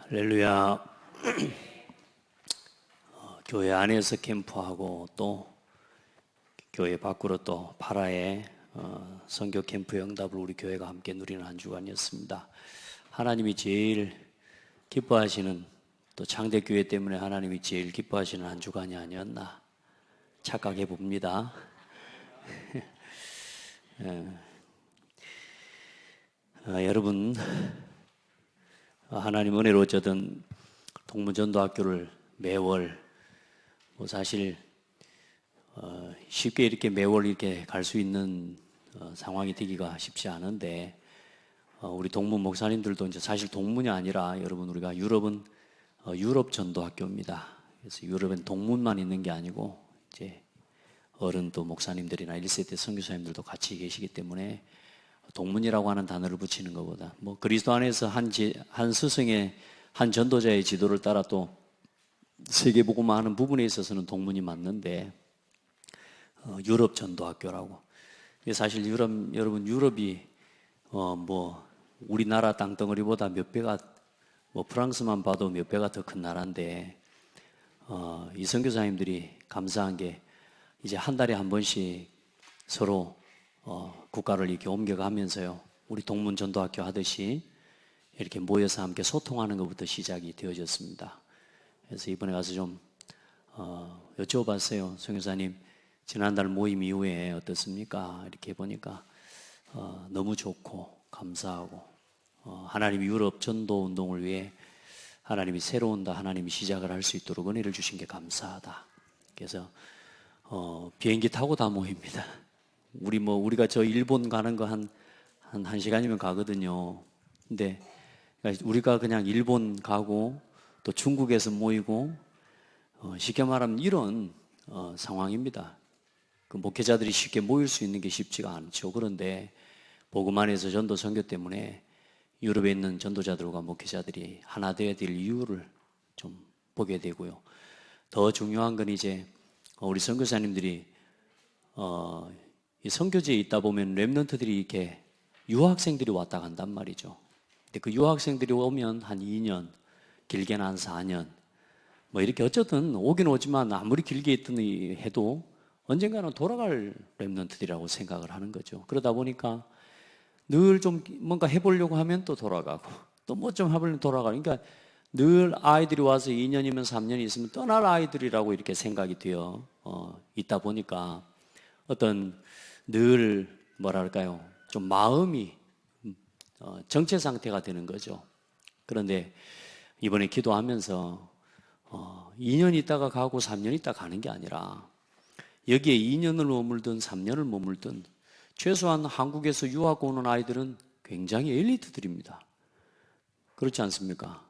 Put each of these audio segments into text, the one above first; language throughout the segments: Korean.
할렐루야. 교회 안에서 캠프하고 또 교회 밖으로 또 파라의 선교 캠프 응답을 우리 교회가 함께 누리는 한 주간이었습니다. 하나님이 제일 기뻐하시는, 또 창대교회 때문에 하나님이 제일 기뻐하시는 한 주간이 아니었나 착각해 봅니다. 여러분, 하나님 은혜로 어쩌든 동문전도학교를 매월, 사실 쉽게 이렇게 매월 이렇게 갈 수 있는 상황이 되기가 쉽지 않은데, 우리 동문 목사님들도 이제 사실 동문이 아니라, 여러분, 우리가 유럽은 유럽 전도학교입니다. 그래서 유럽엔 동문만 있는 게 아니고 이제 어른 또 목사님들이나 1세대 선교사님들도 같이 계시기 때문에 동문이라고 하는 단어를 붙이는 것보다 그리스도 안에서 한 스승의, 한 전도자의 지도를 따라 또 세계복음화 하는 부분에 있어서는 동문이 맞는데, 유럽 전도학교라고. 사실 여러분, 유럽이 우리나라 땅덩어리보다 몇 배가, 프랑스만 봐도 몇 배가 더 큰 나라인데, 이 선교사님들이 감사한 게 이제 한 달에 한 번씩 서로 국가를 이렇게 옮겨가면서요, 우리 동문 전도학교 하듯이 이렇게 모여서 함께 소통하는 것부터 시작이 되어졌습니다. 그래서 이번에 가서 좀 여쭤봤어요. 선교사님, 지난달 모임 이후에 어떻습니까? 이렇게 보니까 너무 좋고 감사하고, 하나님이 유럽 전도 운동을 위해 하나님이 새로운 하나님이 시작을 할 수 있도록 은혜를 주신 게 감사하다. 그래서 비행기 타고 다 모입니다. 우리가 저 일본 가는 거 한 1시간이면 가거든요. 근데 우리가 그냥 일본 가고 또 중국에서 모이고, 쉽게 말하면 이런 상황입니다. 그 목회자들이 쉽게 모일 수 있는 게 쉽지가 않죠. 그런데 복음 안에서 전도 선교 때문에 유럽에 있는 전도자들과 목회자들이 하나 되어야 될 이유를 좀 보게 되고요. 더 중요한 건 이제 우리 선교사님들이 이 선교지에 있다 보면 렘넌트들이 이렇게 유학생들이 왔다 간단 말이죠. 근데 그 유학생들이 오면 한 2년, 길게는 한 4년, 이렇게 어쨌든 오긴 오지만 아무리 길게 있더니 해도 언젠가는 돌아갈 렘넌트들이라고 생각을 하는 거죠. 그러다 보니까 늘 좀 뭔가 해보려고 하면 또 돌아가고, 또 뭐 좀 해보려면 돌아가고, 그러니까 늘 아이들이 와서 2년이면 3년이 있으면 떠날 아이들이라고 이렇게 생각이 되어 있다 보니까 어떤 늘 좀 마음이 정체 상태가 되는 거죠. 그런데 이번에 기도하면서 2년 있다가 가고 3년 있다가 가는 게 아니라, 여기에 2년을 머물든 3년을 머물든 최소한 한국에서 유학 오는 아이들은 굉장히 엘리트들입니다. 그렇지 않습니까?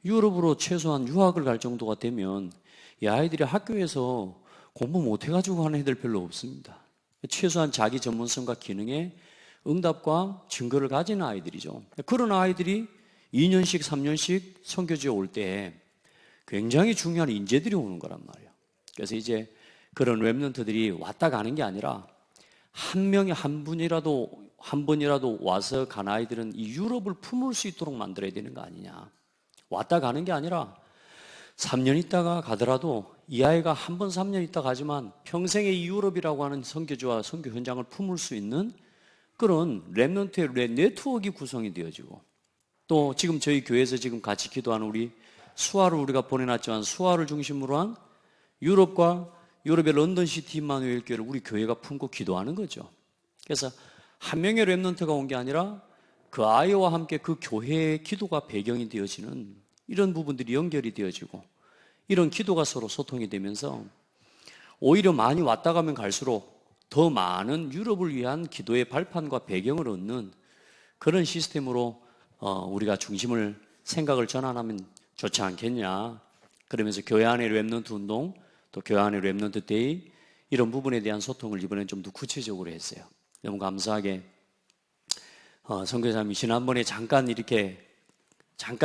유럽으로 최소한 유학을 갈 정도가 되면 이 아이들이 학교에서 공부 못 해가지고 하는 애들 별로 없습니다. 최소한 자기 전문성과 기능에 응답과 증거를 가진 아이들이죠. 그런 아이들이 2년씩 3년씩 선교지에 올 때 굉장히 중요한 인재들이 오는 거란 말이에요. 그래서 이제 그런 렘넌트들이 왔다 가는 게 아니라, 한 명이 한 번이라도 와서 간 아이들은 이 유럽을 품을 수 있도록 만들어야 되는 거 아니냐. 왔다 가는 게 아니라 3년 있다가 가더라도 이 아이가 한 번 3년 있다 가지만 평생의 이 유럽이라고 하는 선교지와 선교 현장을 품을 수 있는 그런 렘넌트의 네트워크가 구성이 되어지고, 또 지금 저희 교회에서 지금 같이 기도하는 우리 수아를 우리가 보내놨지만, 수아를 중심으로 한 유럽의 런던 시티 임마누엘 교회를 우리 교회가 품고 기도하는 거죠. 그래서 한 명의 렘넌트가 온 게 아니라 그 아이와 함께 그 교회의 기도가 배경이 되어지는 이런 부분들이 연결이 되어지고, 이런 기도가 서로 소통이 되면서 오히려 많이 왔다 가면 갈수록 더 많은 유럽을 위한 기도의 발판과 배경을 얻는 그런 시스템으로 우리가 생각을 전환하면 좋지 않겠냐. 그러면서 교회 안의 렘넌트 운동, 또 교회 안의 렘넌트 데이, 이런 부분에 대한 소통을 이번엔 좀 더 구체적으로 했어요. 너무 감사하게 선교사님이 지난번에 잠깐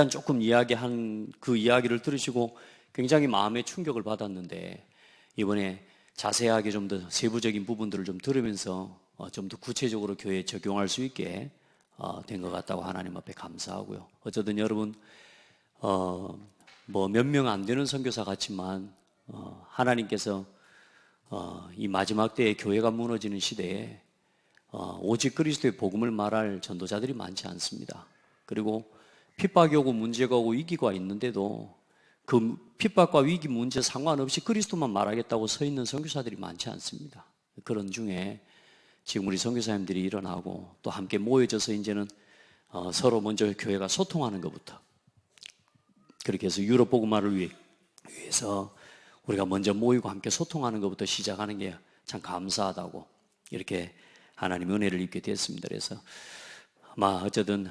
조금 이야기한 그 이야기를 들으시고 굉장히 마음의 충격을 받았는데, 이번에 자세하게 좀 더 세부적인 부분들을 좀 들으면서 좀 더 구체적으로 교회에 적용할 수 있게 된 것 같다고 하나님 앞에 감사하고요. 어쨌든 여러분, 몇 명 안 되는 선교사 같지만 하나님께서 이 마지막 때에 교회가 무너지는 시대에 오직 그리스도의 복음을 말할 전도자들이 많지 않습니다. 그리고 핍박이 오고 문제가 오고 위기가 있는데도 그 핍박과 위기 문제 상관없이 그리스도만 말하겠다고 서 있는 선교사들이 많지 않습니다. 그런 중에 지금 우리 선교사님들이 일어나고 또 함께 모여져서 이제는 서로 먼저 교회가 소통하는 것부터, 그렇게 해서 유럽 복음화를 위해서 우리가 먼저 모이고 함께 소통하는 것부터 시작하는 게 참 감사하다고 이렇게 하나님의 은혜를 입게 됐습니다. 그래서 아마 어쨌든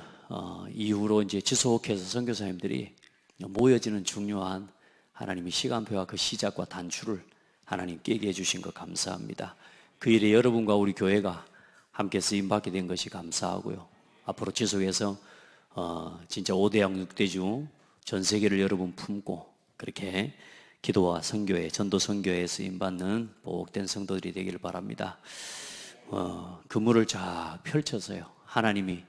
이후로 이제 지속해서 선교사님들이 모여지는 중요한 하나님의 시간표와 그 시작과 단추를 하나님께 얘기해 주신 것 감사합니다. 그 일에 여러분과 우리 교회가 함께 쓰임받게 된 것이 감사하고요. 앞으로 지속해서 진짜 5대양 6대주 전 세계를 여러분 품고 그렇게 기도와 선교회, 전도 선교회에 쓰임받는 복된 성도들이 되기를 바랍니다. 그물을 쫙 펼쳐서요, 하나님이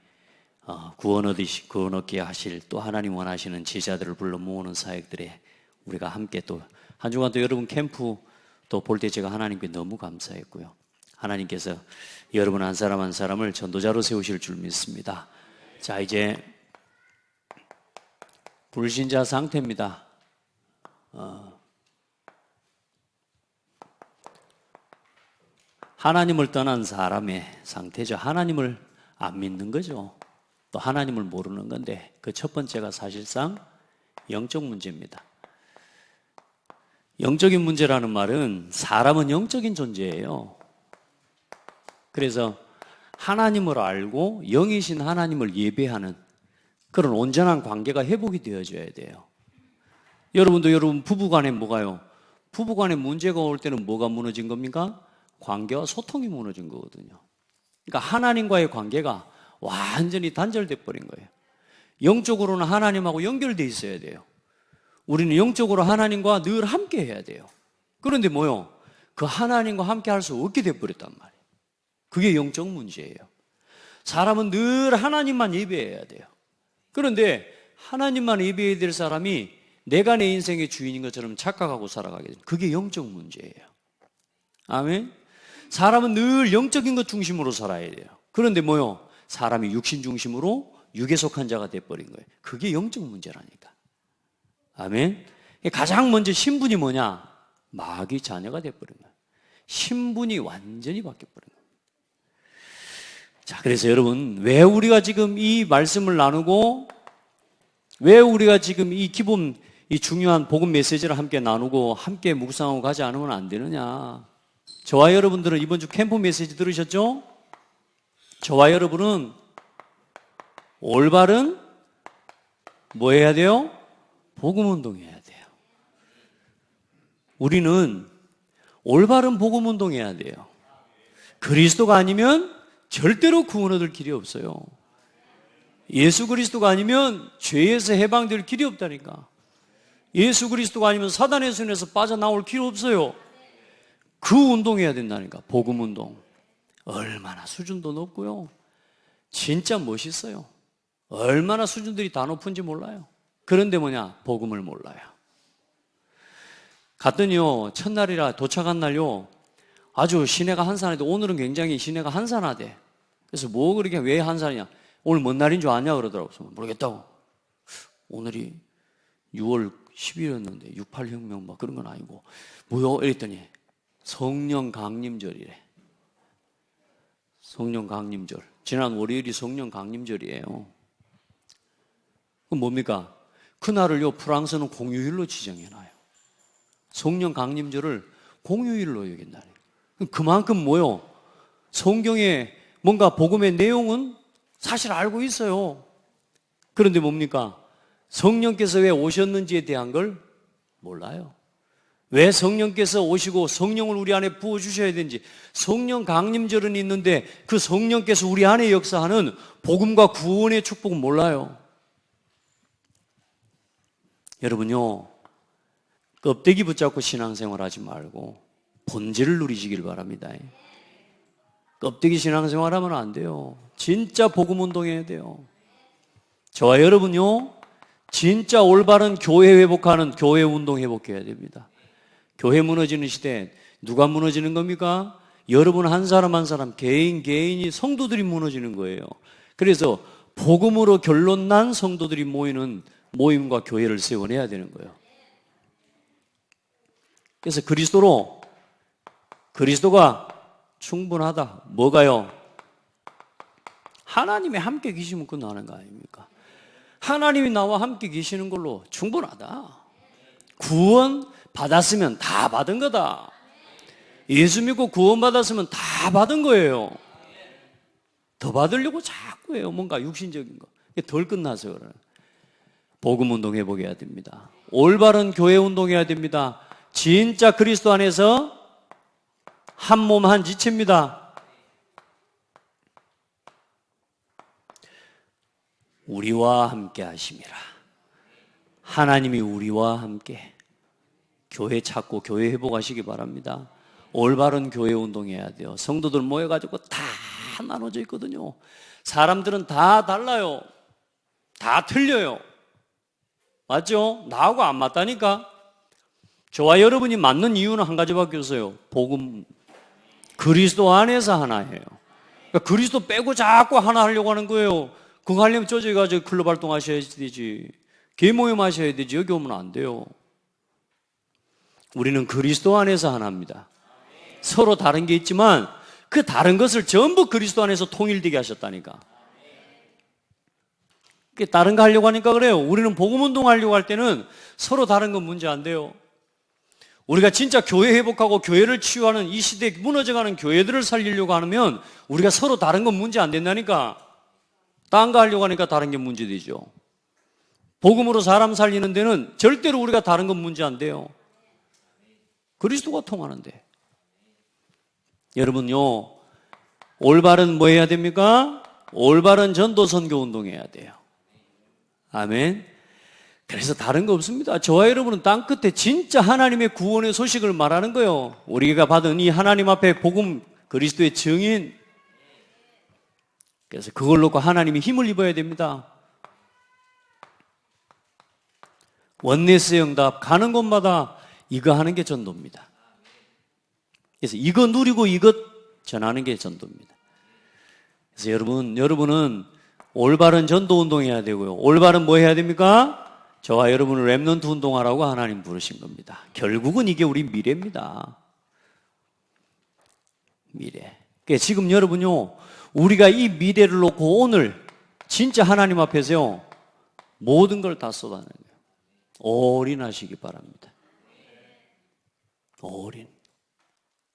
구원 얻게 하실, 또 하나님 원하시는 제자들을 불러 모으는 사역들에 우리가 함께 또 한 주간 또 여러분 캠프 또 볼 때 제가 하나님께 너무 감사했고요. 하나님께서 여러분 한 사람 한 사람을 전도자로 세우실 줄 믿습니다. 자, 이제 불신자 상태입니다. 하나님을 떠난 사람의 상태죠. 하나님을 안 믿는 거죠. 또 하나님을 모르는 건데 그 첫 번째가 사실상 영적 문제입니다. 영적인 문제라는 말은 사람은 영적인 존재예요. 그래서 하나님을 알고 영이신 하나님을 예배하는 그런 온전한 관계가 회복이 되어져야 돼요. 여러분도 여러분 부부간에 뭐가요? 부부간에 문제가 올 때는 뭐가 무너진 겁니까? 관계와 소통이 무너진 거거든요. 그러니까 하나님과의 관계가 완전히 단절돼 버린 거예요. 영적으로는 하나님하고 연결돼 있어야 돼요. 우리는 영적으로 하나님과 늘 함께 해야 돼요. 그런데 뭐요? 그 하나님과 함께 할 수 없게 돼 버렸단 말이에요. 그게 영적 문제예요. 사람은 늘 하나님만 예배해야 돼요. 그런데 하나님만 예배해야 될 사람이 내가 내 인생의 주인인 것처럼 착각하고 살아가게 되는, 그게 영적 문제예요. 아멘. 사람은 늘 영적인 것 중심으로 살아야 돼요. 그런데 뭐요? 사람이 육신 중심으로 육에 속한 자가 돼버린 거예요. 그게 영적 문제라니까. 아멘. 가장 먼저 신분이 뭐냐? 마귀 자녀가 돼버린 거예요. 신분이 완전히 바뀌어버린 거예요. 자, 그래서 여러분, 왜 우리가 지금 이 말씀을 나누고, 왜 우리가 지금 이 기본, 이 중요한 복음 메시지를 함께 나누고 함께 묵상하고 가지 않으면 안 되느냐? 저와 여러분들은 이번 주 캠프 메시지 들으셨죠? 저와 여러분은 올바른 뭐 해야 돼요? 복음 운동해야 돼요. 우리는 올바른 복음 운동해야 돼요. 그리스도가 아니면 절대로 구원 얻을 길이 없어요. 예수 그리스도가 아니면 죄에서 해방될 길이 없다니까. 예수 그리스도가 아니면 사단의 손에서 빠져나올 길 없어요. 그 운동해야 된다니까. 복음 운동. 얼마나 수준도 높고요. 진짜 멋있어요. 얼마나 수준들이 다 높은지 몰라요. 그런데 뭐냐? 복음을 몰라요. 갔더니요, 첫날이라 도착한 날요, 아주 시내가 한산하대. 오늘은 굉장히 시내가 한산하대. 그래서 뭐 그렇게 왜 한산이냐? 오늘 뭔 날인 줄 아냐? 그러더라고요. 모르겠다고. 오늘이 6월 10일이었는데 68혁명 막 그런 건 아니고 뭐요? 이랬더니 성령 강림절이래. 성령 강림절. 지난 월요일이 성령 강림절이에요. 그럼 뭡니까? 그날을요, 프랑스는 공휴일로 지정해놔요. 성령 강림절을 공휴일로 여긴다니. 그만큼 뭐요? 성경에 뭔가 복음의 내용은 사실 알고 있어요. 그런데 뭡니까? 성령께서 왜 오셨는지에 대한 걸 몰라요. 왜 성령께서 오시고 성령을 우리 안에 부어주셔야 되는지. 성령 강림절은 있는데 그 성령께서 우리 안에 역사하는 복음과 구원의 축복은 몰라요. 여러분요, 껍데기 붙잡고 신앙생활 하지 말고 본질을 누리시길 바랍니다. 껍데기 신앙생활 하면 안 돼요. 진짜 복음 운동해야 돼요. 저와 여러분요, 진짜 올바른 교회 회복하는 교회 운동 회복해야 됩니다. 교회 무너지는 시대에 누가 무너지는 겁니까? 여러분 한 사람 한 사람 개인이 성도들이 무너지는 거예요. 그래서 복음으로 결론 난 성도들이 모이는 모임과 교회를 세워내야 되는 거예요. 그래서 그리스도가 충분하다. 뭐가요? 하나님이 함께 계시면 끝나는 거 아닙니까? 하나님이 나와 함께 계시는 걸로 충분하다. 구원 받았으면 다 받은 거다. 예수 믿고 구원 받았으면 다 받은 거예요. 더 받으려고 자꾸 해요. 뭔가 육신적인 거. 덜 끝나서 그래요. 복음 운동 해보게 됩니다. 올바른 교회 운동해야 됩니다. 진짜 그리스도 안에서 한 몸 한 지체입니다. 우리와 함께 하심이라. 하나님이 우리와 함께 교회 찾고 교회 회복하시기 바랍니다. 올바른 교회 운동해야 돼요. 성도들 모여가지고 다 나눠져 있거든요. 사람들은 다 달라요. 다 틀려요. 맞죠? 나하고 안 맞다니까. 저와 여러분이 맞는 이유는 한 가지밖에 없어요. 복음, 그리스도 안에서 하나예요. 그러니까 그리스도 빼고 자꾸 하나 하려고 하는 거예요. 그거 하려면 저기 가서 클럽 활동하셔야 되지. 개모임 하셔야 되지. 여기 오면 안 돼요. 우리는 그리스도 안에서 하나입니다. 서로 다른 게 있지만 그 다른 것을 전부 그리스도 안에서 통일되게 하셨다니까. 다른 거 하려고 하니까 그래요. 우리는 복음 운동 하려고 할 때는 서로 다른 건 문제 안 돼요. 우리가 진짜 교회 회복하고 교회를 치유하는 이 시대에 무너져가는 교회들을 살리려고 하면 우리가 서로 다른 건 문제 안 된다니까. 딴 거 하려고 하니까 다른 게 문제되죠. 복음으로 사람 살리는 데는 절대로 우리가 다른 건 문제 안 돼요. 그리스도가 통하는데. 여러분요, 올바른 뭐 해야 됩니까? 올바른 전도 선교 운동해야 돼요. 아멘. 그래서 다른 거 없습니다. 저와 여러분은 땅끝에 진짜 하나님의 구원의 소식을 말하는 거예요. 우리가 받은 이 하나님 앞에 복음 그리스도의 증인. 그래서 그걸 놓고 하나님이 힘을 입어야 됩니다. 원네스 응답 가는 곳마다 이거 하는 게 전도입니다. 그래서 이거 누리고 이것 전하는 게 전도입니다. 그래서 여러분은 올바른 전도 운동해야 되고요. 올바른 뭐 해야 됩니까? 저와 여러분을 렘넌트 운동하라고 하나님 부르신 겁니다. 결국은 이게 우리 미래입니다. 미래. 그러니까 지금 여러분요, 우리가 이 미래를 놓고 오늘 진짜 하나님 앞에서요, 모든 걸 다 쏟아내는 거예요. 올인하시기 바랍니다. 올인.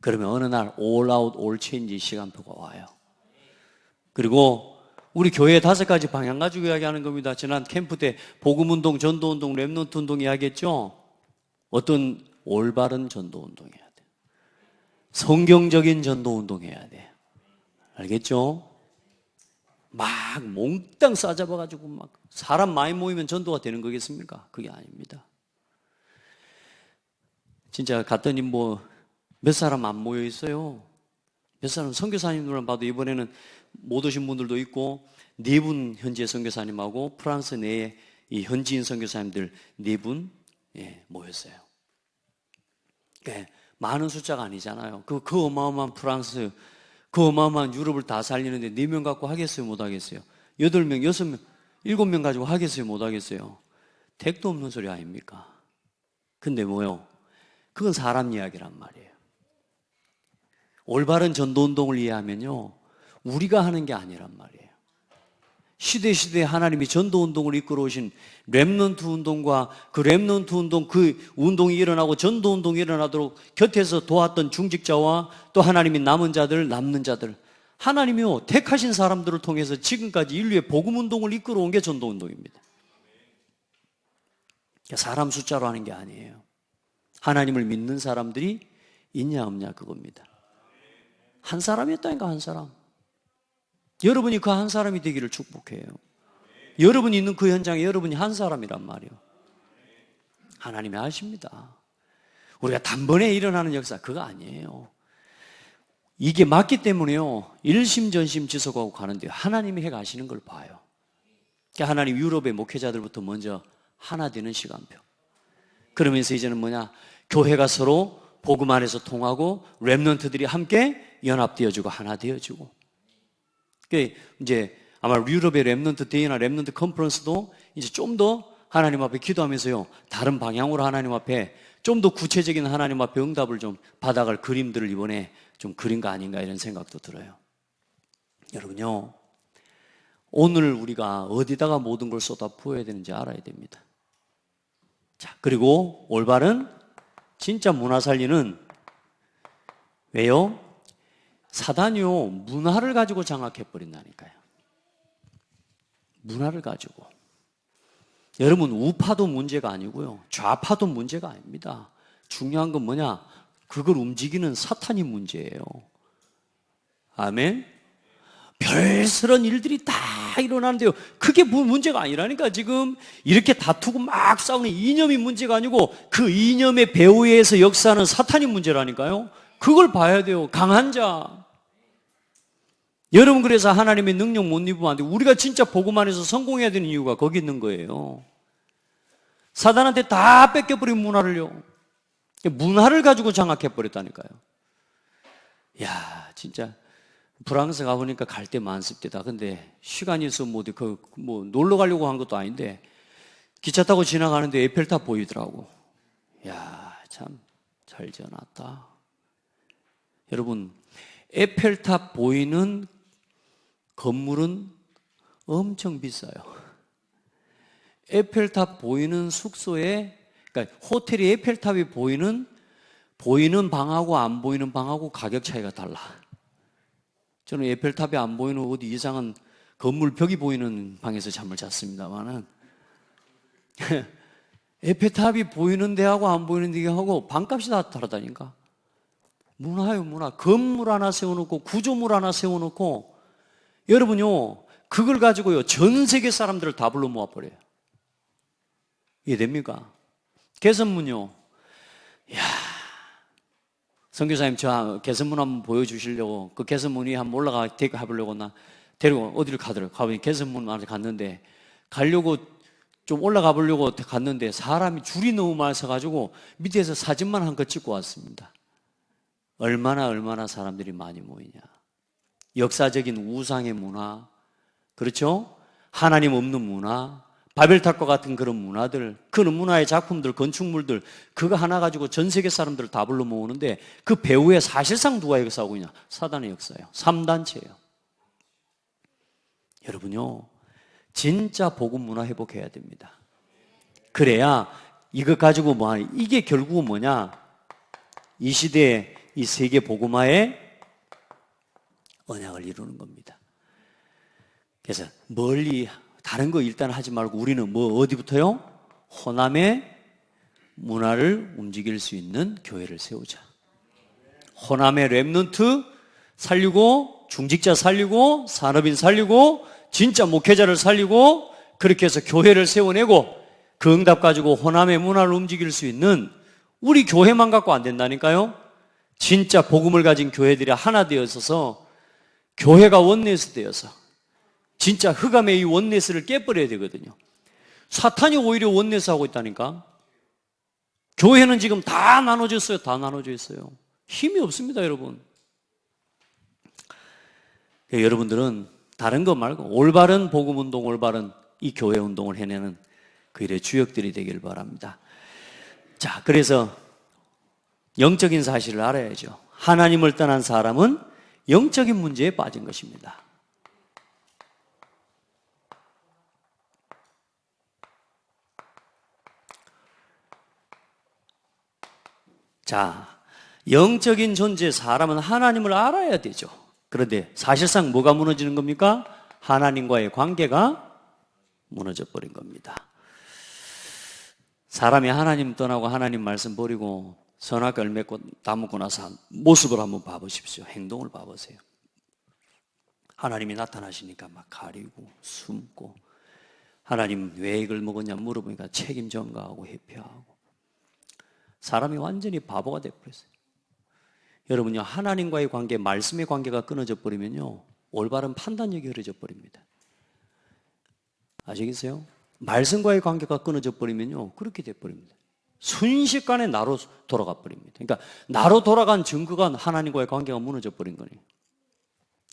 그러면 어느 날 all out, all change 시간표가 와요. 그리고 우리 교회 5가지 방향 가지고 이야기하는 겁니다. 지난 캠프 때 복음운동, 전도운동, 렘넌트 운동 이야기했죠? 어떤 올바른 전도운동 해야 돼요. 성경적인 전도운동 해야 돼요. 알겠죠? 막 몽땅 싸잡아가지고 막 사람 많이 모이면 전도가 되는 거겠습니까? 그게 아닙니다. 진짜 갔더니 몇 사람 안 모여 있어요. 몇 사람 선교사님들만 봐도 이번에는 못 오신 분들도 있고 4분 현지의 선교사님하고 프랑스 내에 이 현지인 선교사님들 4분 모였어요. 그러니까 많은 숫자가 아니잖아요. 그 어마어마한 프랑스, 그 어마어마한 유럽을 다 살리는데 4명 갖고 하겠어요? 못 하겠어요? 8명, 6명, 7명 가지고 하겠어요? 못 하겠어요? 택도 없는 소리 아닙니까? 근데 뭐요? 그건 사람 이야기란 말이에요. 올바른 전도운동을 이해하면요, 우리가 하는 게 아니란 말이에요. 시대시대에 하나님이 전도운동을 이끌어 오신 렘넌트 운동과 그 렘넌트 운동, 그 운동이 일어나고 전도운동이 일어나도록 곁에서 도왔던 중직자와 또 하나님이 남은 자들, 남는 자들, 하나님이요, 택하신 사람들을 통해서 지금까지 인류의 복음운동을 이끌어 온 게 전도운동입니다. 사람 숫자로 하는 게 아니에요. 하나님을 믿는 사람들이 있냐 없냐 그겁니다. 한 사람이었다니까, 한 사람. 여러분이 그 한 사람이 되기를 축복해요. 여러분이 있는 그 현장에 여러분이 한 사람이란 말이에요. 하나님이 아십니다. 우리가 단번에 일어나는 역사 그거 아니에요. 이게 맞기 때문에요, 일심전심 지속하고 가는데 하나님이 해 가시는 걸 봐요. 하나님 유럽의 목회자들부터 먼저 하나 되는 시간표. 그러면서 이제는 뭐냐? 교회가 서로 복음 안에서 통하고 렘넌트들이 함께 연합되어지고 하나 되어지고. 이제 아마 유럽의 렘넌트 데이나 렘넌트 컨퍼런스도 이제 좀 더 하나님 앞에 기도하면서요, 다른 방향으로 하나님 앞에 좀 더 구체적인 하나님 앞에 응답을 좀 받아갈 그림들을 이번에 좀 그린 거 아닌가 이런 생각도 들어요. 여러분요, 오늘 우리가 어디다가 모든 걸 쏟아 부어야 되는지 알아야 됩니다. 자, 그리고 올바른 진짜 문화 살리는, 왜요? 사단이요, 문화를 가지고 장악해버린다니까요. 문화를 가지고. 여러분, 우파도 문제가 아니고요, 좌파도 문제가 아닙니다. 중요한 건 뭐냐? 그걸 움직이는 사탄이 문제예요. 아멘? 별스런 일들이 다 일어나는데요, 그게 문제가 아니라니까. 지금 이렇게 다투고 막 싸우는 이념이 문제가 아니고 그 이념의 배후에서 역사하는 사탄이 문제라니까요. 그걸 봐야 돼요. 강한 자. 여러분, 그래서 하나님의 능력 못 입으면 안 돼요. 우리가 진짜 복음 안에서 성공해야 되는 이유가 거기 있는 거예요. 사단한테 다 뺏겨버린 문화를요, 문화를 가지고 장악해버렸다니까요. 야, 진짜 프랑스 가보니까 갈 데 많습니다. 근데 시간이 있어 뭐 놀러 가려고 한 것도 아닌데 기차 타고 지나가는데 에펠탑 보이더라고. 야, 참 잘 지어놨다. 여러분, 에펠탑 보이는 건물은 엄청 비싸요. 에펠탑 보이는 숙소에, 그러니까 호텔이 에펠탑이 보이는 방하고 안 보이는 방하고 가격 차이가 달라. 저는 에펠탑이 안 보이는 어디 이상한 건물 벽이 보이는 방에서 잠을 잤습니다만은 에펠탑이 보이는 데하고 안 보이는 데하고 방값이 다 다르다니까. 문화요, 문화. 건물 하나 세워놓고 구조물 하나 세워놓고, 여러분요, 그걸 가지고요 전 세계 사람들을 다 불러 모아버려요. 이해됩니까? 개선문요, 이야, 선교사님 저 개선문 한번 보여주시려고, 그 개선문 위에 한번 올라가 가보려고 나 데리고 어디를 가더라고요. 가보니 개선문 안에 갔는데, 가려고 좀 올라가 보려고 갔는데 사람이 줄이 너무 많아서가지고 밑에서 사진만 한 컷 찍고 왔습니다. 얼마나 사람들이 많이 모이냐. 역사적인 우상의 문화, 그렇죠? 하나님 없는 문화, 바벨탑과 같은 그런 문화들, 그런 문화의 작품들, 건축물들, 그거 하나 가지고 전 세계 사람들을 다 불러 모으는데 그 배후에 사실상 누가 역사하고 있냐? 사단의 역사예요. 3단체예요. 여러분요, 진짜 복음 문화 회복해야 됩니다. 그래야 이것 가지고 뭐하니? 이게 결국은 뭐냐? 이 시대에 이 세계 복음화의 언약을 이루는 겁니다. 그래서 멀리 다른 거 일단 하지 말고 우리는 어디부터요? 호남의 문화를 움직일 수 있는 교회를 세우자. 호남의 렘넌트 살리고, 중직자 살리고, 산업인 살리고, 진짜 목회자를 살리고, 그렇게 해서 교회를 세워내고, 그 응답 가지고 호남의 문화를 움직일 수 있는, 우리 교회만 갖고 안 된다니까요. 진짜 복음을 가진 교회들이 하나 되어서 교회가 원네스 되어서 진짜 흑암의 이 원네스를 깨버려야 되거든요. 사탄이 오히려 원네스 하고 있다니까. 교회는 지금 다 나눠졌어요. 다 나눠져 있어요. 힘이 없습니다, 여러분. 여러분들은 다른 것 말고 올바른 복음 운동, 올바른 이 교회 운동을 해내는 그 일의 주역들이 되길 바랍니다. 자, 그래서 영적인 사실을 알아야죠. 하나님을 떠난 사람은 영적인 문제에 빠진 것입니다. 자, 영적인 존재 사람은 하나님을 알아야 되죠. 그런데 사실상 뭐가 무너지는 겁니까? 하나님과의 관계가 무너져 버린 겁니다. 사람이 하나님 떠나고 하나님 말씀 버리고 선악 열매 따먹고 나서 모습을 한번 봐보십시오. 행동을 봐보세요. 하나님이 나타나시니까 막 가리고 숨고, 하나님 왜 이걸 먹었냐 물어보니까 책임 전가하고 회피하고, 사람이 완전히 바보가 되어버렸어요. 여러분요, 하나님과의 관계, 말씀의 관계가 끊어져 버리면요 올바른 판단력이 흐려져 버립니다. 아시겠어요? 말씀과의 관계가 끊어져 버리면요, 그렇게 돼 버립니다. 순식간에 나로 돌아가 버립니다. 그러니까 나로 돌아간 증거가 하나님과의 관계가 무너져 버린 거예요.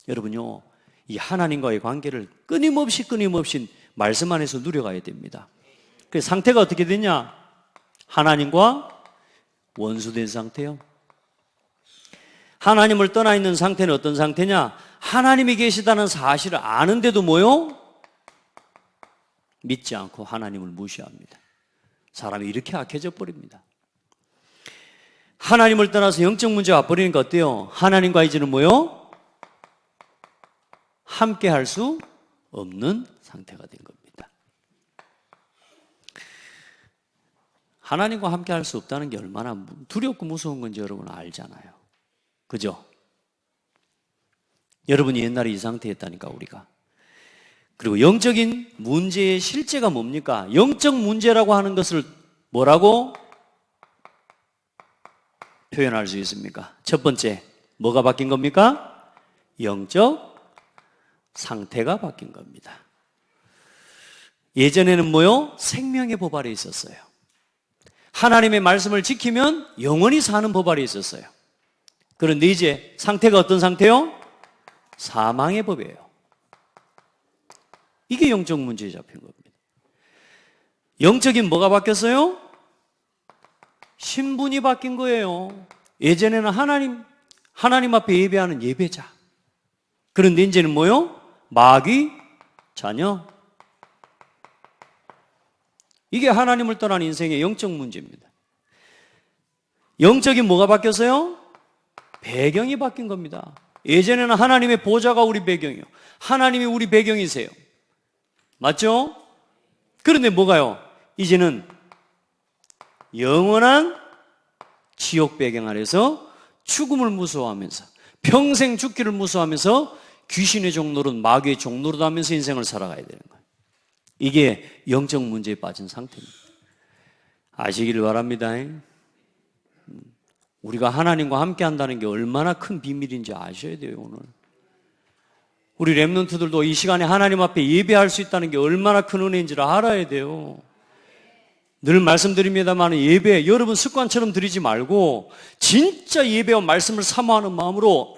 여러분요, 이 하나님과의 관계를 끊임없이 말씀 안에서 누려가야 됩니다. 그 상태가 어떻게 되냐? 하나님과 원수된 상태요. 하나님을 떠나 있는 상태는 어떤 상태냐? 하나님이 계시다는 사실을 아는데도 뭐요? 믿지 않고 하나님을 무시합니다. 사람이 이렇게 악해져 버립니다. 하나님을 떠나서 영적 문제가 와버리니까 어때요? 하나님과 이제는 뭐요? 함께 할 수 없는 상태가 된 겁니다. 하나님과 함께 할 수 없다는 게 얼마나 두렵고 무서운 건지 여러분 알잖아요. 그죠? 여러분이 옛날에 이 상태였다니까, 우리가. 그리고 영적인 문제의 실제가 뭡니까? 영적 문제라고 하는 것을 뭐라고 표현할 수 있습니까? 첫 번째, 뭐가 바뀐 겁니까? 영적 상태가 바뀐 겁니다. 예전에는 뭐요? 생명의 법 아래 있었어요. 하나님의 말씀을 지키면 영원히 사는 법 아래 있었어요. 그런데 이제 상태가 어떤 상태요? 사망의 법이에요. 이게 영적 문제에 잡힌 겁니다. 영적인 뭐가 바뀌었어요? 신분이 바뀐 거예요. 예전에는 하나님 앞에 예배하는 예배자. 그런데 이제는 뭐요? 마귀 자녀. 이게 하나님을 떠난 인생의 영적 문제입니다. 영적인 뭐가 바뀌었어요? 배경이 바뀐 겁니다. 예전에는 하나님의 보좌가 우리 배경이요. 하나님이 우리 배경이세요. 맞죠? 그런데 뭐가요? 이제는 영원한 지옥 배경 아래서 죽음을 무서워하면서 평생 죽기를 무서워하면서 귀신의 종노릇, 마귀의 종노릇 하면서 인생을 살아가야 되는 거예요. 이게 영적 문제에 빠진 상태입니다. 아시기를 바랍니다. 우리가 하나님과 함께 한다는 게 얼마나 큰 비밀인지 아셔야 돼요, 오늘. 우리 렘넌트들도 이 시간에 하나님 앞에 예배할 수 있다는 게 얼마나 큰 은혜인지를 알아야 돼요. 늘 말씀드립니다만 예배, 여러분 습관처럼 드리지 말고 진짜 예배와 말씀을 사모하는 마음으로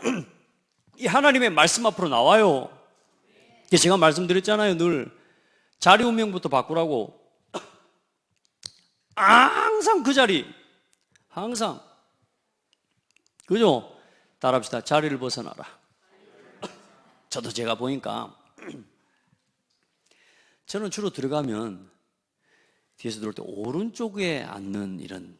이 하나님의 말씀 앞으로 나와요. 제가 말씀드렸잖아요, 늘. 자리 운명부터 바꾸라고. 항상 그 자리. 항상. 그죠? 따라합시다. 자리를 벗어나라. 저도 제가 보니까 저는 주로 들어가면 뒤에서 들어올 때 오른쪽에 앉는 이런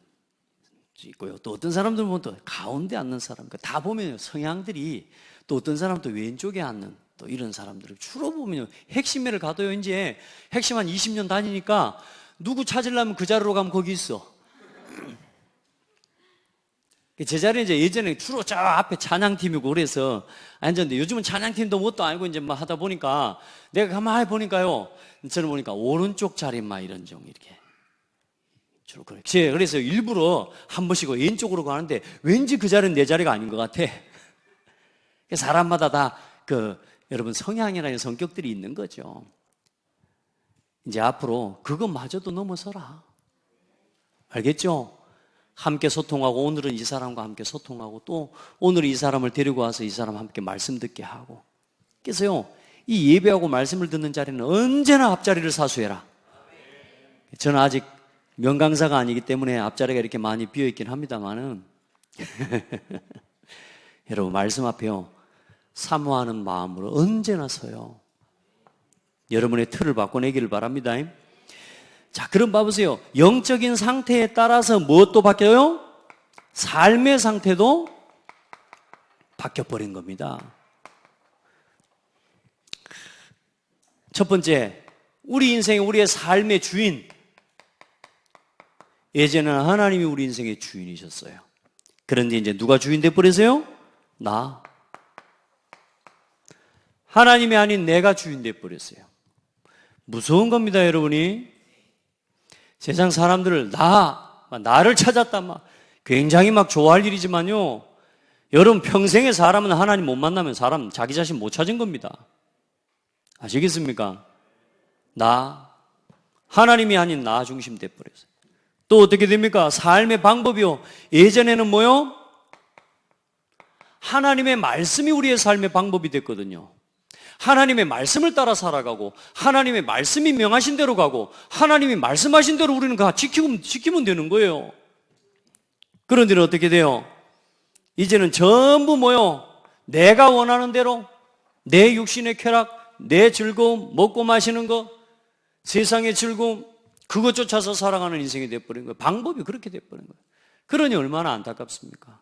있고요. 또 어떤 사람들은 보면 또 가운데 앉는 사람. 다 보면 성향들이 또 어떤 사람은 또 왼쪽에 앉는 또 이런 사람들을 주로 보면 핵심회를 가도요. 이제 핵심 한 20년 다니니까 누구 찾으려면 그 자리로 가면 거기 있어. 제 자리는 이제 예전에 주로 저 앞에 찬양팀이고 그래서 앉았는데 요즘은 찬양팀도 뭣도 아니고 이제 막 하다 보니까 내가 가만히 보니까요. 저는 보니까 오른쪽 자리만 이런 종 이렇게. 주로 그래. 그래서 일부러 한 번씩 왼쪽으로 가는데 왠지 그 자리는 내 자리가 아닌 것 같아. 사람마다 다 여러분 성향이나 성격들이 있는 거죠. 이제 앞으로 그것마저도 넘어서라. 알겠죠? 함께 소통하고 오늘은 이 사람과 함께 소통하고 또 오늘 이 사람을 데리고 와서 이 사람 함께 말씀 듣게 하고. 그래서요, 이 예배하고 말씀을 듣는 자리는 언제나 앞자리를 사수해라. 저는 아직 명강사가 아니기 때문에 앞자리가 이렇게 많이 비어있긴 합니다만은 여러분 말씀 앞에요, 사모하는 마음으로 언제나 서요. 여러분의 틀을 바꿔내기를 바랍니다. 자, 그럼 봐보세요. 영적인 상태에 따라서 무엇도 바뀌어요? 삶의 상태도 바뀌어버린 겁니다. 첫 번째, 우리 인생의 우리의 삶의 주인. 예전에는 하나님이 우리 인생의 주인이셨어요. 그런데 이제 누가 주인 돼버리세요? 나. 하나님이 아닌 내가 주인 돼버렸어요. 무서운 겁니다, 여러분이. 세상 사람들을 나를 찾았다 굉장히 좋아할 일이지만요, 여러분 평생에 사람은 하나님 못 만나면 사람 자기 자신 못 찾은 겁니다. 아시겠습니까? 하나님이 아닌 나 중심 돼버렸어요. 또 어떻게 됩니까? 삶의 방법이요. 예전에는 뭐요? 하나님의 말씀이 우리의 삶의 방법이 됐거든요. 하나님의 말씀을 따라 살아가고 하나님의 말씀이 명하신 대로 가고 하나님이 말씀하신 대로 우리는 다 지키면 되는 거예요. 그런데 어떻게 돼요? 이제는 전부 뭐요? 내가 원하는 대로 내 육신의 쾌락, 내 즐거움, 먹고 마시는 거, 세상의 즐거움, 그것 쫓아서 살아가는 인생이 돼버린 거예요. 방법이 그렇게 돼버린 거예요. 그러니 얼마나 안타깝습니까?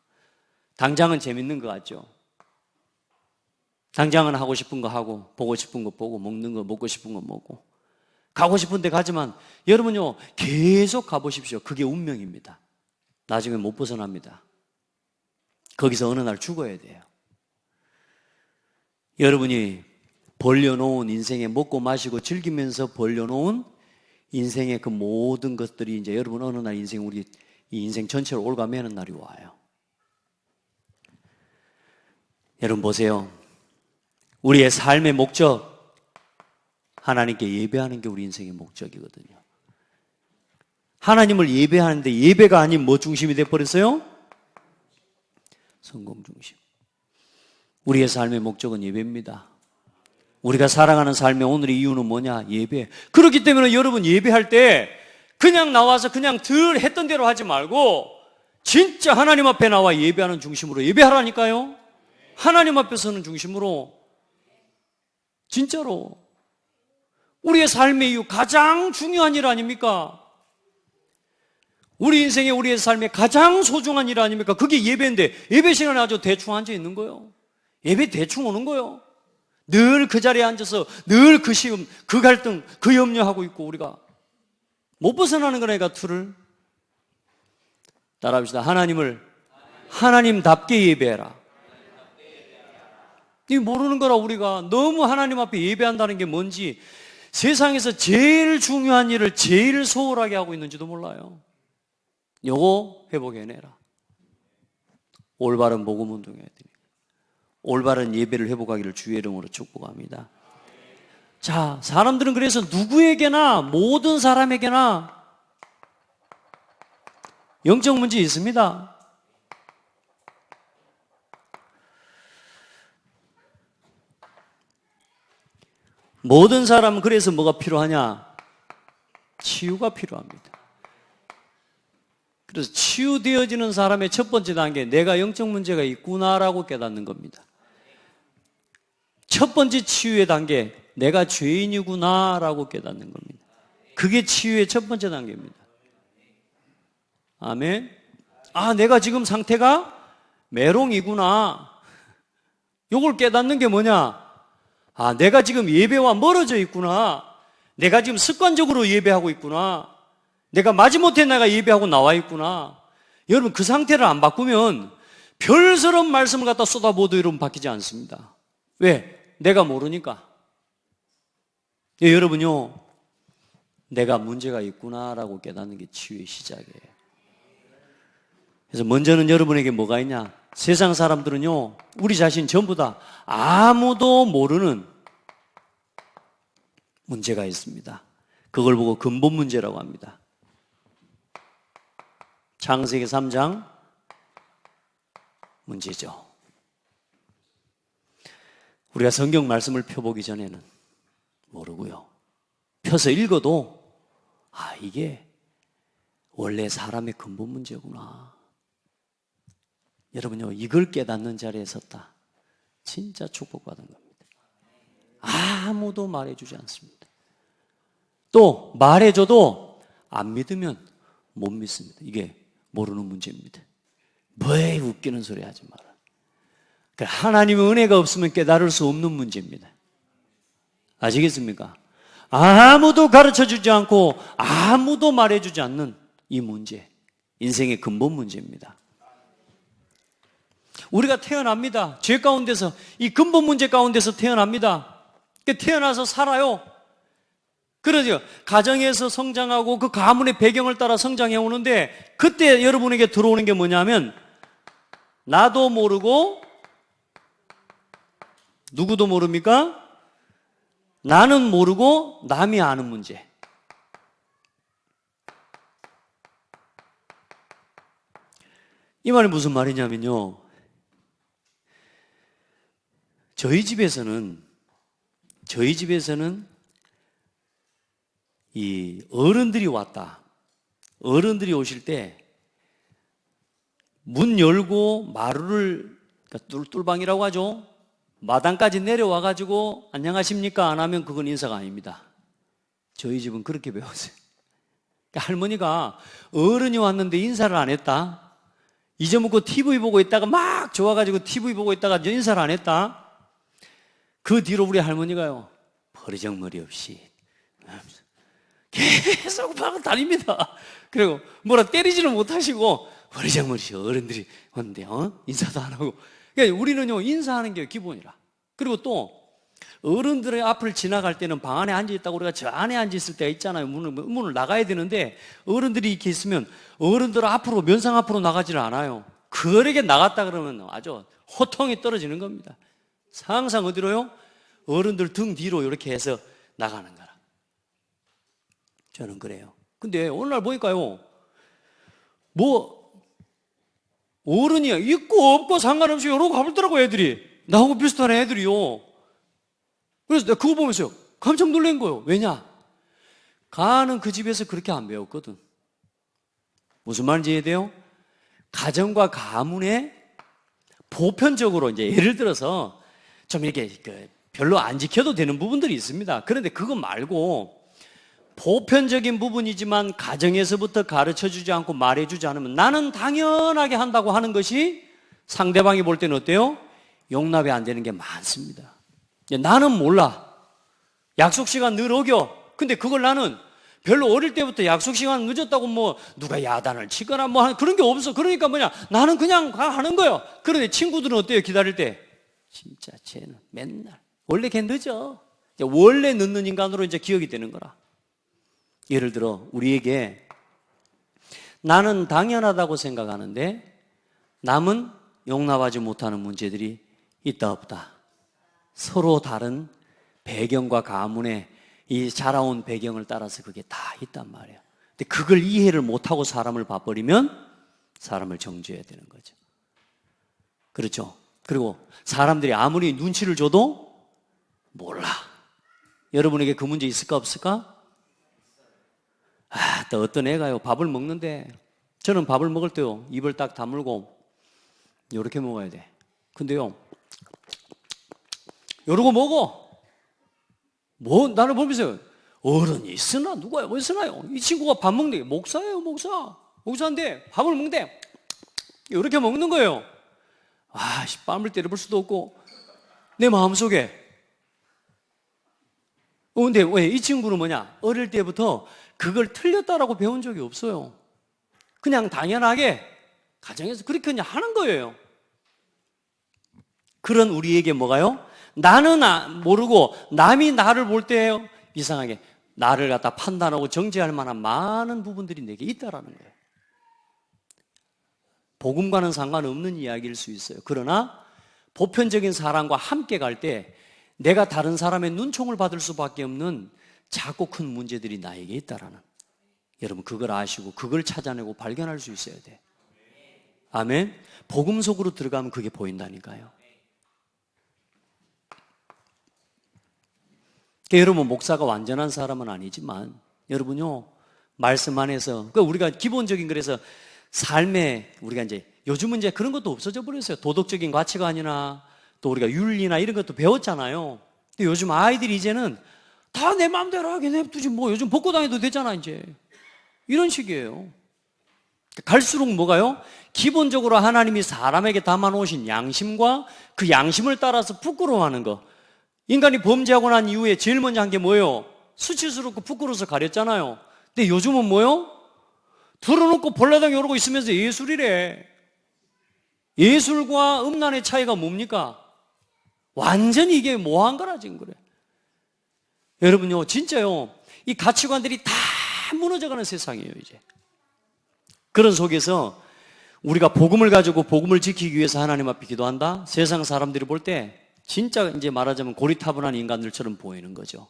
당장은 재밌는 것 같죠? 당장은 하고 싶은 거 하고, 보고 싶은 거 보고, 먹는 거, 먹고 싶은 거 먹고, 가고 싶은 데 가지만 여러분요, 계속 가보십시오. 그게 운명입니다. 나중에 못 벗어납니다. 거기서 어느 날 죽어야 돼요. 여러분이 벌려놓은 인생에 먹고 마시고 즐기면서 벌려놓은 인생의 그 모든 것들이 이제 여러분 어느 날 이 인생 전체를 올가매는 날이 와요. 여러분 보세요. 우리의 삶의 목적, 하나님께 예배하는 게 우리 인생의 목적이거든요. 하나님을 예배하는데 예배가 아닌 뭐 중심이 돼버렸어요? 성공 중심. 우리의 삶의 목적은 예배입니다. 우리가 살아가는 삶의 오늘의 이유는 뭐냐? 예배. 그렇기 때문에 여러분 예배할 때 그냥 나와서 그냥 늘 했던 대로 하지 말고 진짜 하나님 앞에 나와 예배하는 중심으로 예배하라니까요. 하나님 앞에 서는 중심으로 진짜로 우리의 삶의 이유 가장 중요한 일 아닙니까? 우리 인생에 우리의 삶에 가장 소중한 일 아닙니까? 그게 예배인데 예배 시간에 아주 대충 앉아 있는 거예요. 예배 대충 오는 거예요. 늘 그 자리에 앉아서 늘 그 시험, 그 갈등, 그 염려하고 있고 우리가 못 벗어나는 거니까 틀을 따라합시다. 하나님을 하나님답게 예배해라. 이 모르는 거라 우리가 너무 하나님 앞에 예배한다는 게 뭔지 세상에서 제일 중요한 일을 제일 소홀하게 하고 있는지도 몰라요. 요거 회복해내라. 올바른 복음 운동해야 됩니다. 올바른 예배를 회복하기를 주의 이름으로 축복합니다. 자, 사람들은 그래서 누구에게나 모든 사람에게나 영적 문제 있습니다. 모든 사람은 그래서 뭐가 필요하냐? 치유가 필요합니다. 그래서 치유되어지는 사람의 첫 번째 단계, 내가 영적 문제가 있구나라고 깨닫는 겁니다. 첫 번째 치유의 단계, 내가 죄인이구나라고 깨닫는 겁니다. 그게 치유의 첫 번째 단계입니다. 아멘. 아, 내가 지금 상태가 메롱이구나. 요걸 깨닫는 게 뭐냐? 아, 내가 지금 예배와 멀어져 있구나. 내가 지금 습관적으로 예배하고 있구나. 내가 마지못해 내가 예배하고 나와 있구나. 여러분 그 상태를 안 바꾸면 별스러운 말씀을 갖다 쏟아부어도 여러분 바뀌지 않습니다. 왜? 내가 모르니까. 예, 여러분요, 내가 문제가 있구나라고 깨닫는 게 치유의 시작이에요. 그래서 먼저는 여러분에게 뭐가 있냐? 세상 사람들은요, 우리 자신 전부 다 아무도 모르는 문제가 있습니다. 그걸 보고 근본 문제라고 합니다. 창세기 3장 문제죠. 우리가 성경 말씀을 펴보기 전에는 모르고요. 펴서 읽어도 아, 이게 원래 사람의 근본 문제구나. 여러분요, 이걸 깨닫는 자리에 섰다. 진짜 축복받은 겁니다. 아무도 말해주지 않습니다. 또 말해줘도 안 믿으면 못 믿습니다. 이게 모르는 문제입니다. 왜 웃기는 소리 하지 마라. 하나님의 은혜가 없으면 깨달을 수 없는 문제입니다. 아시겠습니까? 아무도 가르쳐주지 않고 아무도 말해주지 않는 이 문제, 인생의 근본 문제입니다. 우리가 태어납니다. 죄 가운데서, 이 근본 문제 가운데서 태어납니다. 태어나서 살아요. 그러죠. 가정에서 성장하고 그 가문의 배경을 따라 성장해 오는데 그때 여러분에게 들어오는 게 뭐냐면 나도 모르고 누구도 모릅니까? 나는 모르고 남이 아는 문제. 이 말이 무슨 말이냐면요. 저희 집에서는 이 어른들이 왔다. 어른들이 오실 때 문 열고 마루를, 그러니까 뚫방이라고 하죠. 마당까지 내려와 가지고 안녕하십니까 안 하면 그건 인사가 아닙니다. 저희 집은 그렇게 배웠어요. 그러니까 할머니가 어른이 왔는데 인사를 안 했다. 잊어먹고 TV 보고 있다가 막 좋아가지고 TV 보고 있다가 인사를 안 했다. 그 뒤로 우리 할머니가요, 버리장머리 없이 계속 막 다닙니다. 그리고 뭐라 때리지는 못하시고 버리장머리 없이 어른들이 왔는데 인사도 안 하고. 그러니까 우리는요, 인사하는 게 기본이라. 그리고 또 어른들의 앞을 지나갈 때는 방 안에 앉아있다고 우리가 저 안에 앉아있을 때가 있잖아요. 문을 나가야 되는데 어른들이 이렇게 있으면 어른들 앞으로, 면상 앞으로 나가지를 않아요. 그에게 나갔다 그러면 아주 호통이 떨어지는 겁니다. 항상 어디로요? 어른들 등 뒤로 이렇게 해서 나가는 거라. 저는 그래요. 근데 오늘날 보니까요, 어른이야 있고 없고 상관없이 이러고 가보더라고. 애들이 나하고 비슷한 애들이요. 그래서 내가 그거 보면서 깜짝 놀란 거예요. 왜냐? 가는 그 집에서 그렇게 안 배웠거든. 무슨 말인지 이해돼요? 가정과 가문에 보편적으로 이제 예를 들어서 좀 이렇게 별로 안 지켜도 되는 부분들이 있습니다. 그런데 그거 말고 보편적인 부분이지만 가정에서부터 가르쳐주지 않고 말해주지 않으면 나는 당연하게 한다고 하는 것이 상대방이 볼 때는 어때요? 용납이 안 되는 게 많습니다. 나는 몰라. 약속 시간 늘 어겨. 근데 그걸 나는 별로 어릴 때부터 약속 시간 늦었다고 뭐 누가 야단을 치거나 뭐 그런 게 없어. 그러니까 나는 그냥 하는 거예요. 그런데 친구들은 어때요? 기다릴 때 진짜 쟤는 맨날 원래 걔 늦어. 원래 늦는 인간으로 이제 기억이 되는 거라. 예를 들어 우리에게 나는 당연하다고 생각하는데 남은 용납하지 못하는 문제들이 있다 없다. 서로 다른 배경과 가문의 이 자라온 배경을 따라서 그게 다 있단 말이에요. 근데 그걸 이해를 못하고 사람을 봐버리면 사람을 정죄해야 되는 거죠. 그렇죠? 그리고 사람들이 아무리 눈치를 줘도 몰라. 여러분에게 그 문제 있을까 없을까? 또 어떤 애가요, 밥을 먹는데 저는 밥을 먹을 때요, 입을 딱 다물고 이렇게 먹어야 돼. 근데요, 이러고 먹어. 나를 보면서 어른이 있으나 누가 있으나요? 이 친구가 밥 먹는 게 목사예요, 목사. 목사인데 밥을 먹는데 이렇게 먹는 거예요. 뺨을 때려볼 수도 없고 내 마음속에. 근데 왜 이 친구는 어릴 때부터 그걸 틀렸다라고 배운 적이 없어요. 그냥 당연하게 가정에서 그렇게 그냥 하는 거예요. 그런 우리에게 뭐가요? 나는 모르고 남이 나를 볼 때 이상하게 나를 갖다 판단하고 정죄할 만한 많은 부분들이 내게 있다라는 거예요. 복음과는 상관없는 이야기일 수 있어요. 그러나 보편적인 사람과 함께 갈 때 내가 다른 사람의 눈총을 받을 수밖에 없는 작고 큰 문제들이 나에게 있다라는, 여러분 그걸 아시고 그걸 찾아내고 발견할 수 있어야 돼. 아멘. 복음 속으로 들어가면 그게 보인다니까요. 여러분 목사가 완전한 사람은 아니지만 여러분요 말씀 안에서 우리가 기본적인, 그래서 삶에 우리가 이제 요즘은 이제 그런 것도 없어져 버렸어요. 도덕적인 가치관이나 또 우리가 윤리나 이런 것도 배웠잖아요. 근데 요즘 아이들이 이제는 다 내 마음대로 하게 냅두지 뭐 요즘 벗고 다녀도 되잖아 이제, 이런 식이에요. 갈수록 뭐가요? 기본적으로 하나님이 사람에게 담아놓으신 양심과 그 양심을 따라서 부끄러워하는 거. 인간이 범죄하고 난 이후에 제일 먼저 한 게 뭐예요? 수치스럽고 부끄러워서 가렸잖아요. 근데 요즘은 뭐예요? 털어놓고 볼라당 이러고 있으면서 예술이래. 예술과 음란의 차이가 뭡니까? 완전히 이게 뭐한 거라 지금 그래. 여러분요 진짜요 이 가치관들이 다 무너져가는 세상이에요 이제. 그런 속에서 우리가 복음을 가지고 복음을 지키기 위해서 하나님 앞에 기도한다? 세상 사람들이 볼 때 진짜 이제 말하자면 고리타분한 인간들처럼 보이는 거죠.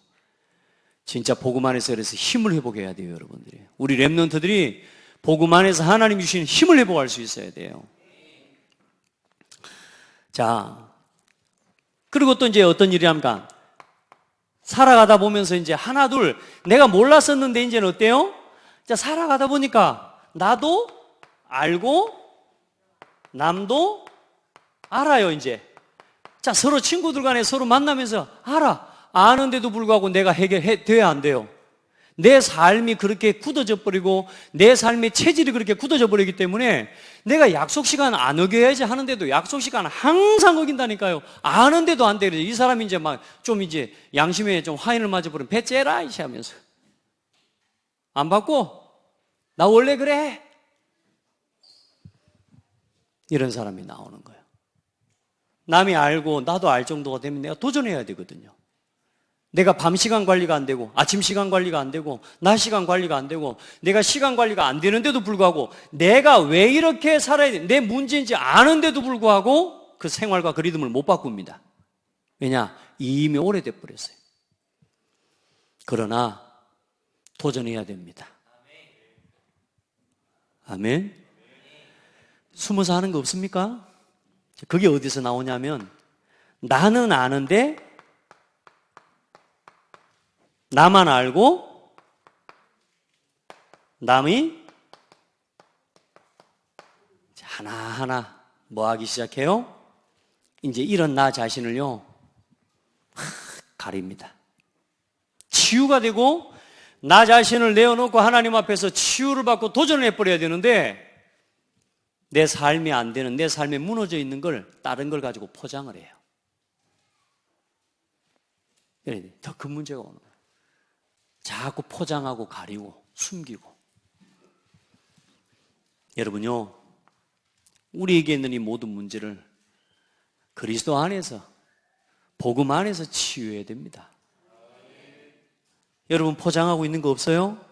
진짜 복음 안에서 그래서 힘을 회복해야 돼요 여러분들이. 우리 렘넌트들이 복음 안에서 하나님 주신 힘을 회복할 수 있어야 돼요. 자, 그리고 또 이제 어떤 일이 합니까? 살아가다 보면서 이제 하나, 둘, 내가 몰랐었는데 이제는 어때요? 자, 살아가다 보니까 나도 알고 남도 알아요, 이제. 자, 서로 친구들 간에 서로 만나면서 아는데도 불구하고 내가 해결돼야 안 돼요. 내 삶이 그렇게 굳어져 버리고 내 삶의 체질이 그렇게 굳어져 버리기 때문에 내가 약속 시간 안 어겨야지 하는데도 약속 시간 항상 어긴다니까요. 아는데도 안 돼. 이 사람이 이제 막 좀 이제 양심에 좀 화인을 맞아버리면 배 째라 이씨 하면서 안 받고 나 원래 그래 이런 사람이 나오는 거예요. 남이 알고 나도 알 정도가 되면 내가 도전해야 되거든요. 내가 밤 시간 관리가 안 되고 아침 시간 관리가 안 되고 낮 시간 관리가 안 되고 내가 시간 관리가 안 되는데도 불구하고 내가 왜 이렇게 살아야 돼? 내 문제인지 아는데도 불구하고 그 생활과 그 리듬을 못 바꿉니다. 왜냐? 이미 오래돼 버렸어요. 그러나 도전해야 됩니다. 아멘. 숨어서 하는 거 없습니까? 그게 어디서 나오냐면 나는 아는데 나만 알고 남이 하나하나 뭐 하기 시작해요? 이제 이런 나 자신을요 가립니다. 치유가 되고 나 자신을 내어놓고 하나님 앞에서 치유를 받고 도전을 해버려야 되는데 내 삶이 안 되는, 내 삶에 무너져 있는 걸 다른 걸 가지고 포장을 해요. 더 큰 문제가 오는 거예요. 자꾸 포장하고 가리고 숨기고. 여러분요, 우리에게 있는 이 모든 문제를 그리스도 안에서, 복음 안에서 치유해야 됩니다. 여러분 포장하고 있는 거 없어요?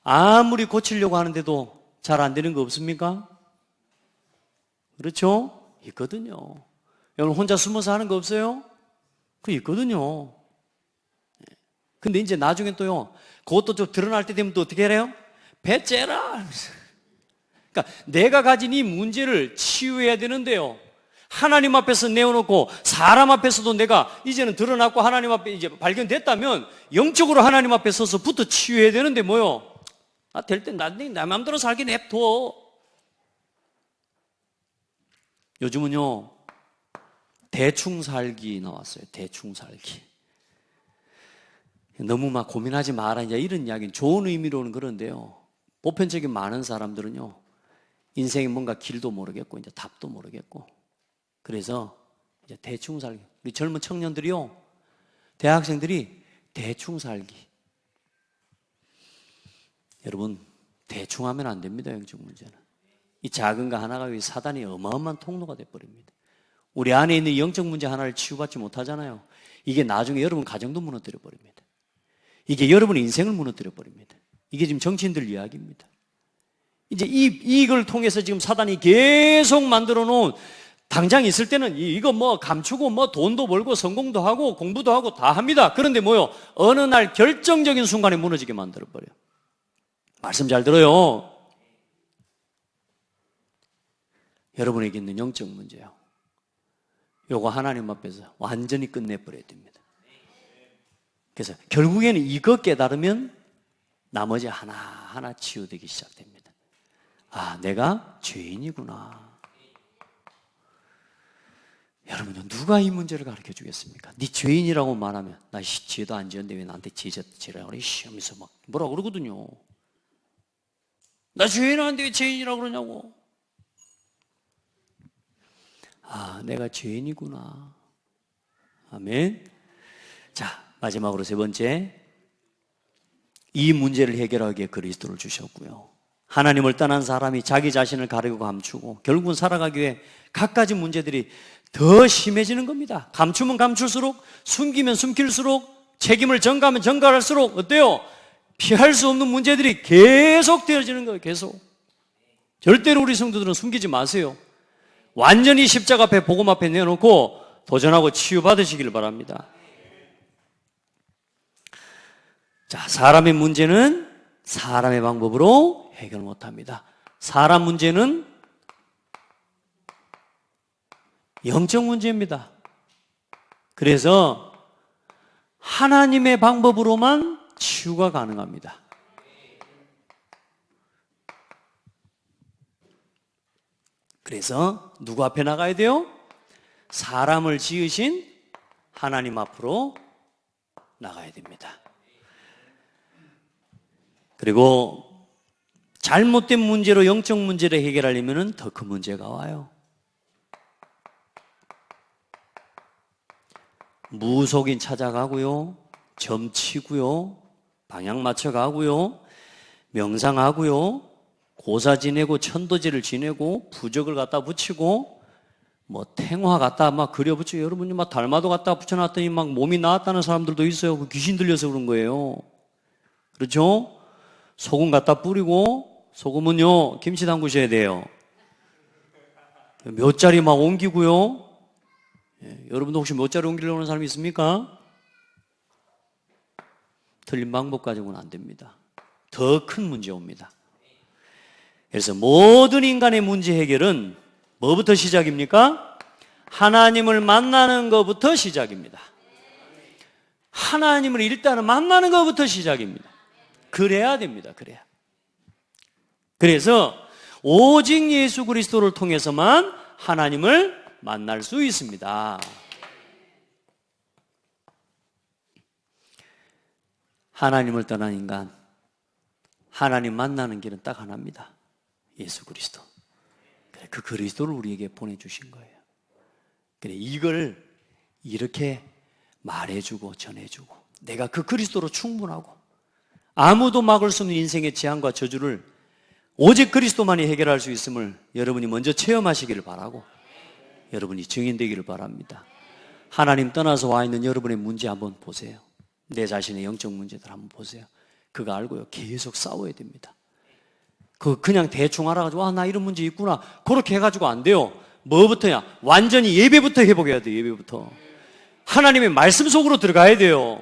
아무리 고치려고 하는데도 잘 안 되는 거 없습니까? 그렇죠? 있거든요. 여러분 혼자 숨어서 하는 거 없어요? 그거 있거든요. 근데 이제 나중에 또요, 그것도 좀 드러날 때 되면 또 어떻게 해요? 배째라! 그러니까 내가 가진 이 문제를 치유해야 되는데요. 하나님 앞에서 내어놓고 사람 앞에서도 내가 이제는 드러났고 하나님 앞에 이제 발견됐다면 영적으로 하나님 앞에 서서부터 치유해야 되는데 뭐요? 될 땐 나 마음대로 살게 냅둬. 요즘은요, 대충 살기 나왔어요. 대충 살기. 너무 막 고민하지 마라. 이제 이런 이야기는 좋은 의미로는 그런데요. 보편적인 많은 사람들은요, 인생에 뭔가 길도 모르겠고, 이제 답도 모르겠고. 그래서 이제 대충 살기. 우리 젊은 청년들이요, 대학생들이 대충 살기. 여러분, 대충 하면 안 됩니다, 영적 문제는. 이 작은 거 하나가 사단이 어마어마한 통로가 돼버립니다. 우리 안에 있는 영적 문제 하나를 치유받지 못하잖아요. 이게 나중에 여러분 가정도 무너뜨려 버립니다. 이게 여러분의 인생을 무너뜨려 버립니다. 이게 지금 정치인들 이야기입니다. 이제 이걸 통해서 지금 사단이 계속 만들어 놓은, 당장 있을 때는 이거 뭐 감추고 뭐 돈도 벌고 성공도 하고 공부도 하고 다 합니다. 그런데 뭐요? 어느 날 결정적인 순간에 무너지게 만들어 버려요. 말씀 잘 들어요. 여러분에게 있는 영적 문제요, 요거 하나님 앞에서 완전히 끝내버려야 됩니다. 그래서 결국에는 이거 깨달으면 나머지 하나하나 치유되기 시작됩니다. 아, 내가 죄인이구나. 여러분, 누가 이 문제를 가르쳐 주겠습니까? 네 죄인이라고 말하면 나 죄도 안 지었는데 왜 나한테 죄라고 그래? 하면서 막 뭐라 그러거든요. 나 죄인한데 왜 죄인이라고 그러냐고. 아, 내가 죄인이구나. 아멘. 자, 마지막으로 세 번째, 이 문제를 해결하기에 그리스도를 주셨고요. 하나님을 떠난 사람이 자기 자신을 가리고 감추고 결국은 살아가기 위해 갖가지 문제들이 더 심해지는 겁니다. 감추면 감출수록, 숨기면 숨길수록, 책임을 전가하면 전가할수록 어때요? 피할 수 없는 문제들이 계속 되어지는 거예요. 계속. 절대로 우리 성도들은 숨기지 마세요. 완전히 십자가 앞에, 복음 앞에 내놓고 도전하고 치유받으시길 바랍니다. 자, 사람의 문제는 사람의 방법으로 해결 못합니다. 사람 문제는 영적 문제입니다. 그래서 하나님의 방법으로만 치유가 가능합니다. 그래서 누구 앞에 나가야 돼요? 사람을 지으신 하나님 앞으로 나가야 됩니다. 그리고 잘못된 문제로 영적 문제를 해결하려면 더 큰 문제가 와요. 무속인 찾아가고요, 점치고요, 방향 맞춰가고요, 명상하고요, 고사 지내고 천도제를 지내고 부적을 갖다 붙이고 뭐 탱화 갖다 막 그려붙이고, 여러분이 막 달마도 갖다 붙여놨더니 막 몸이 나았다는 사람들도 있어요. 그 귀신 들려서 그런 거예요. 그렇죠? 소금 갖다 뿌리고, 소금은요 김치 담그셔야 돼요. 몇 자리 막 옮기고요. 여러분도 혹시 몇 자리 옮기려고 하는 사람이 있습니까? 틀린 방법 가지고는 안 됩니다. 더 큰 문제 옵니다. 그래서 모든 인간의 문제 해결은 뭐부터 시작입니까? 하나님을 만나는 것부터 시작입니다. 하나님을 일단은 만나는 것부터 시작입니다. 그래야 됩니다. 그래야. 그래서 오직 예수 그리스도를 통해서만 하나님을 만날 수 있습니다. 하나님을 떠난 인간, 하나님 만나는 길은 딱 하나입니다. 예수 그리스도. 그 그리스도를 우리에게 보내주신 거예요. 그래, 이걸 이렇게 말해주고 전해주고, 내가 그 그리스도로 충분하고 아무도 막을 수 없는 인생의 재앙과 저주를 오직 그리스도만이 해결할 수 있음을 여러분이 먼저 체험하시기를 바라고, 여러분이 증인되기를 바랍니다. 하나님 떠나서 와 있는 여러분의 문제 한번 보세요. 내 자신의 영적 문제들 한번 보세요. 그거 알고요, 계속 싸워야 됩니다. 그냥 대충 알아가지고 나 이런 문제 있구나 그렇게 해가지고 안 돼요. 뭐부터야? 완전히 예배부터 회복해야 돼요. 예배부터 하나님의 말씀 속으로 들어가야 돼요.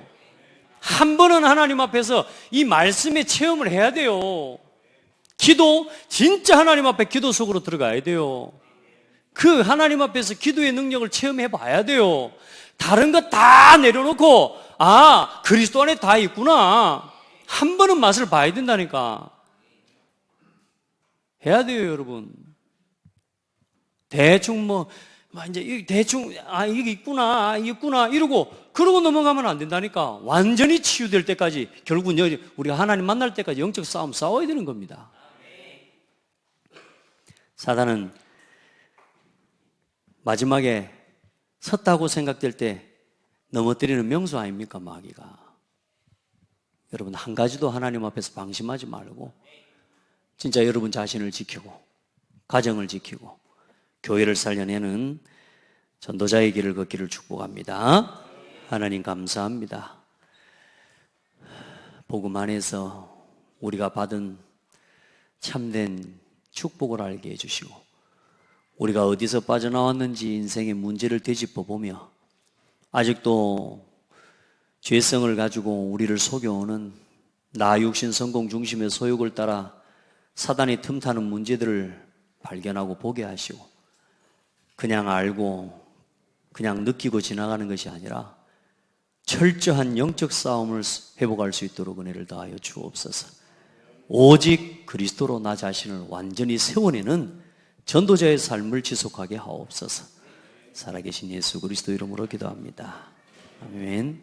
한 번은 하나님 앞에서 이 말씀의 체험을 해야 돼요. 기도, 진짜 하나님 앞에 기도 속으로 들어가야 돼요. 그 하나님 앞에서 기도의 능력을 체험해 봐야 돼요. 다른 거 다 내려놓고 그리스도 안에 다 있구나, 한 번은 맛을 봐야 된다니까. 해야 돼요, 여러분. 대충 이제 대충 이게 있구나 이러고 그러고 넘어가면 안 된다니까. 완전히 치유될 때까지, 결국은 우리가 하나님 만날 때까지 영적 싸움 싸워야 되는 겁니다. 사단은 마지막에 섰다고 생각될 때 넘어뜨리는 명수 아닙니까, 마귀가. 여러분, 한 가지도 하나님 앞에서 방심하지 말고 진짜 여러분 자신을 지키고 가정을 지키고 교회를 살려내는 전도자의 길을 걷기를 축복합니다. 하나님 감사합니다. 복음 안에서 우리가 받은 참된 축복을 알게 해주시고, 우리가 어디서 빠져나왔는지 인생의 문제를 되짚어보며 아직도 죄성을 가지고 우리를 속여오는 나 육신 성공 중심의 소욕을 따라 사단이 틈타는 문제들을 발견하고 보게 하시고, 그냥 알고 그냥 느끼고 지나가는 것이 아니라 철저한 영적 싸움을 회복할 수 있도록 은혜를 다하여 주옵소서. 오직 그리스도로 나 자신을 완전히 세워내는 전도자의 삶을 지속하게 하옵소서. 살아계신 예수 그리스도 이름으로 기도합니다. 아멘.